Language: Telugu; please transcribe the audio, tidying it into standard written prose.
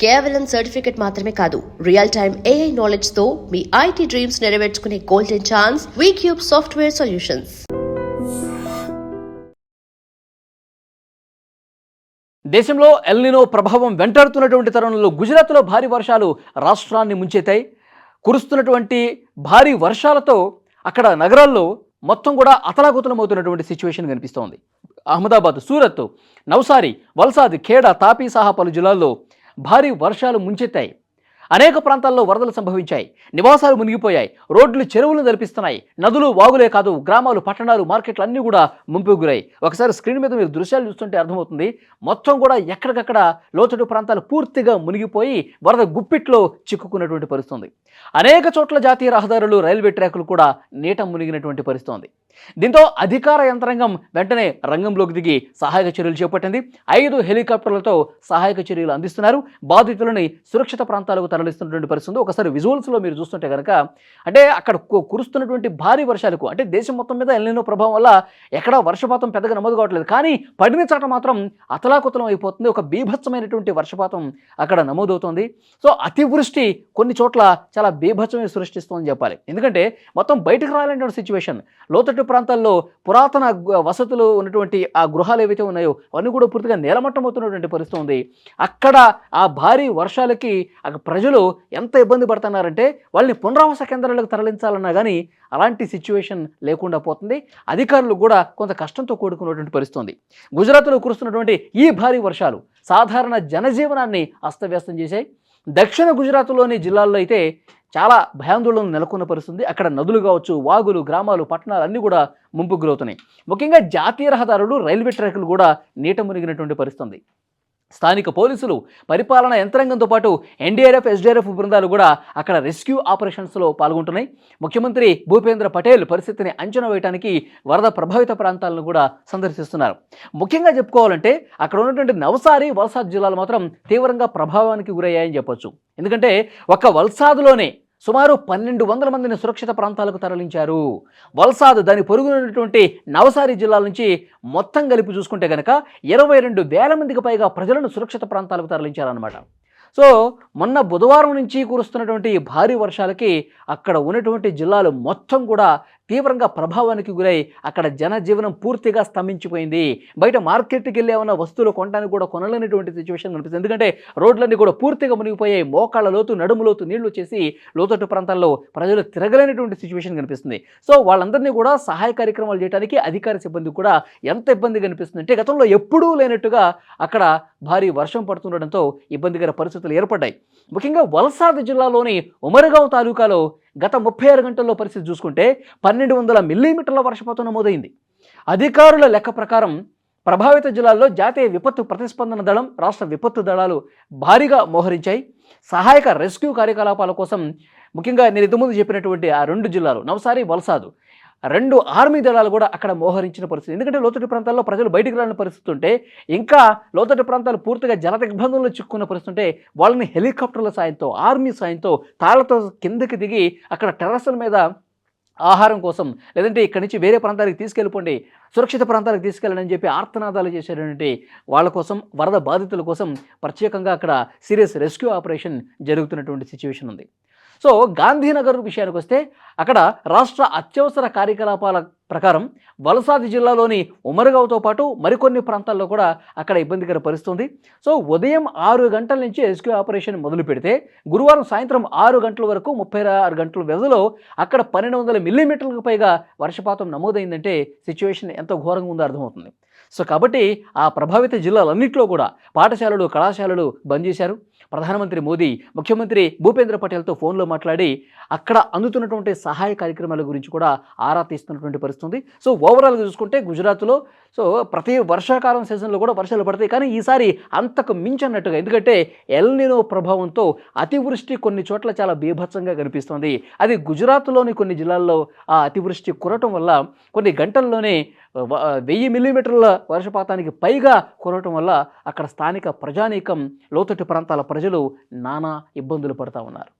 కేవలం సర్టిఫికెట్ మాత్రమే కాదు, రియల్ టైమ్ AI నాలెడ్జ్ తో మీ IT డ్రీమ్స్ నెరవేర్చుకునే golden chance V cube software solutions. దేశంలో ఎల్నినో ప్రభావం వెంటాడుతున్నటువంటి తరుణంలో గుజరాత్లో భారీ వర్షాలు రాష్ట్రాన్ని ముంచెత్తాయి. కురుస్తున్నటువంటి భారీ వర్షాలతో అక్కడ నగరాల్లో మొత్తం కూడా అతలాకుతలమవుతున్నటువంటి సిచ్యువేషన్ కనిపిస్తోంది. అహ్మదాబాద్, సూరత్, నవ్సారి, వల్సాద్, ఖేడా, తాపీ సహా పలు జిల్లాల్లో భారీ వర్షాలు ముంచెత్తాయి. అనేక ప్రాంతాల్లో వరదలు సంభవించాయి. నివాసాలు మునిగిపోయాయి. రోడ్లు చెరువులు నడిపిస్తున్నాయి. నదులు, వాగులే కాదు, గ్రామాలు, పట్టణాలు, మార్కెట్లు అన్నీ కూడా ముంపుకు గురాయి. ఒకసారి స్క్రీన్ మీద మీరు దృశ్యాలు చూస్తుంటే అర్థమవుతుంది. మొత్తం కూడా ఎక్కడికక్కడ లోతట్టు ప్రాంతాలు పూర్తిగా మునిగిపోయి వరద గుప్పిట్లో చిక్కుకున్నటువంటి పరిస్థితి. అనేక చోట్ల జాతీయ రహదారులు, రైల్వే ట్రాకులు కూడా నీట మునిగినటువంటి పరిస్థితి. దీంతో అధికార యంత్రాంగం వెంటనే రంగంలోకి దిగి సహాయక చర్యలు చేపట్టింది. 5 హెలికాప్టర్లతో సహాయక చర్యలు అందిస్తున్నారు. బాధితులని సురక్షిత ప్రాంతాలకు తరలిస్తున్నటువంటి పరిస్థితి. ఒకసారి విజువల్స్లో మీరు చూస్తుంటే కనుక అంటే అక్కడ కురుస్తున్నటువంటి భారీ వర్షాలకు అంటే దేశం మొత్తం మీద ఎల్నినో ప్రభావం వల్ల ఎక్కడా వర్షపాతం పెద్దగా నమోదు కావట్లేదు. కానీ పడిన చోట మాత్రం అతలాకుతలం అయిపోతుంది. ఒక బీభత్సమైనటువంటి వర్షపాతం అక్కడ నమోదవుతోంది. సో అతివృష్టి కొన్ని చోట్ల చాలా బీభత్సమే సృష్టిస్తుందని చెప్పాలి. ఎందుకంటే మొత్తం బయటకు రాలేనటువంటి సిచ్యువేషన్. లోతట్టు ప్రాంతాల్లో పురాతన వసతులు ఉన్నటువంటి ఆ గృహాలు ఏవైతే ఉన్నాయో అవన్నీ కూడా పూర్తిగా నేలమట్టం అవుతున్నటువంటి పరిస్థితి ఉంది. అక్కడ ఆ భారీ వర్షాలకి ప్రజలు ఎంత ఇబ్బంది పడుతున్నారంటే వాళ్ళని పునరావాస కేంద్రాలకు తరలించాలన్నా కానీ అలాంటి సిచ్యువేషన్ లేకుండా పోతుంది. అధికారులు కూడా కొంత కష్టంతో కూడుకున్నటువంటి పరిస్థితి. గుజరాత్లో కురుస్తున్నటువంటి ఈ భారీ వర్షాలు సాధారణ జనజీవనాన్ని అస్తవ్యస్తం చేశాయి. దక్షిణ గుజరాత్లోని జిల్లాల్లో అయితే చాలా భయాందోళన నెలకొన్న పరిస్థితి. అక్కడ నదులు కావచ్చు, వాగులు, గ్రామాలు, పట్టణాలు అన్నీ కూడా ముంపుకు గురవుతున్నాయి. ముఖ్యంగా జాతీయ రహదారులు, రైల్వే ట్రాకులు కూడా నీట మునిగినటువంటి పరిస్థితి. స్థానిక పోలీసులు, పరిపాలనా యంత్రాంగంతో పాటు NDRF, SDRF బృందాలు కూడా అక్కడ రెస్క్యూ ఆపరేషన్స్లో పాల్గొంటున్నాయి. ముఖ్యమంత్రి భూపేంద్ర పటేల్ పరిస్థితిని అంచనా వేయడానికి వరద ప్రభావిత ప్రాంతాలను కూడా సందర్శిస్తున్నారు. ముఖ్యంగా చెప్పుకోవాలంటే అక్కడ ఉన్నటువంటి నవ్సారి, వల్సాద్ జిల్లాలు మాత్రం తీవ్రంగా ప్రభావానికి గురయ్యాయని చెప్పొచ్చు. ఎందుకంటే ఒక్క వల్సాద్లోనే సుమారు 1200 మందిని సురక్షిత ప్రాంతాలకు తరలించారు. వల్సాద్, దాని పొరుగునటువంటి నవసారి జిల్లాల నుంచి మొత్తం కలిపి చూసుకుంటే కనుక 22,000 మందికి పైగా ప్రజలను సురక్షిత ప్రాంతాలకు తరలించారన్నమాట. సో మొన్న బుధవారం నుంచి కురుస్తున్నటువంటి భారీ వర్షాలకి అక్కడ ఉన్నటువంటి జిల్లాలు మొత్తం కూడా తీవ్రంగా ప్రభావానికి గురై అక్కడ జనజీవనం పూర్తిగా స్తంభించిపోయింది. బయట మార్కెట్కి వెళ్ళి ఏమైనా వస్తువులు కొనడానికి కూడా కొనలేనటువంటి సిచ్యువేషన్ కనిపిస్తుంది. ఎందుకంటే రోడ్లన్నీ కూడా పూర్తిగా మునిగిపోయాయి. మోకాళ్ళ లోతు, నడుము లోతు నీళ్లు వచ్చేసి లోతట్టు ప్రాంతాల్లో ప్రజలు తిరగలేనటువంటి సిచ్యువేషన్ కనిపిస్తుంది. సో వాళ్ళందరినీ కూడా సహాయ కార్యక్రమాలు చేయడానికి అధికార సిబ్బంది కూడా ఎంత ఇబ్బంది కనిపిస్తుంది అంటే గతంలో ఎప్పుడూ లేనట్టుగా అక్కడ భారీ వర్షం పడుతుండడంతో ఇబ్బందికర పరిస్థితులు ఏర్పడ్డాయి. ముఖ్యంగా వల్సాద్ జిల్లాలోని ఉమరగావ్ తాలూకాలో గత 36 గంటల్లో పరిస్థితి చూసుకుంటే 1200 మిల్లీమీటర్ల వర్షపాతం నమోదైంది. అధికారుల లెక్క ప్రకారం ప్రభావిత జిల్లాల్లో జాతీయ విపత్తు ప్రతిస్పందన దళం, రాష్ట్ర విపత్తు దళాలు భారీగా మోహరించాయి. సహాయక రెస్క్యూ కార్యకలాపాల కోసం ముఖ్యంగా నేను ఇంతకుముందు చెప్పినటువంటి ఆ 2 జిల్లాలు నవ్సారి, వల్సాద్ 2 ఆర్మీ దళాలు కూడా అక్కడ మోహరించిన పరిస్థితి. ఎందుకంటే లోతట్టు ప్రాంతాల్లో ప్రజలు బయటికి రాని పరిస్థితి ఉంటే, ఇంకా లోతట్టు ప్రాంతాలు పూర్తిగా జల దిగ్బంధంలో చిక్కుకున్న పరిస్థితి ఉంటే వాళ్ళని హెలికాప్టర్ల సాయంతో, ఆర్మీ సాయంతో తాళ్లతో కిందకి దిగి అక్కడ టెర్రస్ల మీద ఆహారం కోసం, లేదంటే ఇక్కడి నుంచి వేరే ప్రాంతాలకు తీసుకెళ్ళిపోండి, సురక్షిత ప్రాంతాలకు తీసుకెళ్ళండి అని చెప్పి ఆర్తనాదాలు చేసేటువంటి వాళ్ళ కోసం, వరద బాధితుల కోసం ప్రత్యేకంగా అక్కడ సీరియస్ రెస్క్యూ ఆపరేషన్ జరుగుతున్నటువంటి సిచ్యువేషన్ ఉంది. సో గాంధీనగర్ విషయానికి వస్తే అక్కడ రాష్ట్ర అత్యవసర కార్యకలాపాల ప్రకారం వల్సాద్ జిల్లాలోని ఉమరగావ్తో పాటు మరికొన్ని ప్రాంతాల్లో కూడా అక్కడ ఇబ్బందికర పరిస్థితుంది. సో ఉదయం 6 గంటల నుంచి రెస్క్యూ ఆపరేషన్ మొదలు పెడితే గురువారం సాయంత్రం 6 గంటల వరకు 36 గంటల వ్యవధిలో అక్కడ 1200 మిల్లీమీటర్లకు పైగా వర్షపాతం నమోదైందంటే సిచ్యువేషన్ ఎంత ఘోరంగా ఉందో అర్థమవుతుంది. సో కాబట్టి ఆ ప్రభావిత జిల్లాలన్నింటిలో కూడా పాఠశాలలు, కళాశాలలు బంద్ చేశారు. ప్రధానమంత్రి మోదీ ముఖ్యమంత్రి భూపేంద్ర పటేల్తో ఫోన్లో మాట్లాడి అక్కడ అందుతున్నటువంటి సహాయ కార్యక్రమాల గురించి కూడా ఆరా తీస్తున్నటువంటి పరిస్థితి. సో ఓవరాల్గా చూసుకుంటే గుజరాత్లో సో ప్రతి వర్షాకాలం సీజన్లో కూడా వర్షాలు పడతాయి. కానీ ఈసారి అంతకు మించన్నట్టుగా, ఎందుకంటే ఎల్నినో ప్రభావంతో అతివృష్టి కొన్ని చోట్ల చాలా బీభత్సంగా కనిపిస్తుంది. అది గుజరాత్లోని కొన్ని జిల్లాల్లో ఆ అతివృష్టి కురవటం వల్ల కొన్ని గంటల్లోనే 1000 మిల్లీమీటర్ల వర్షపాతానికి పైగా కురవటం వల్ల అక్కడ స్థానిక ప్రజానీకం, లోతట్టు ప్రాంతాల ప్రజలు నానా ఇబ్బందులు పడుతూ ఉన్నారు.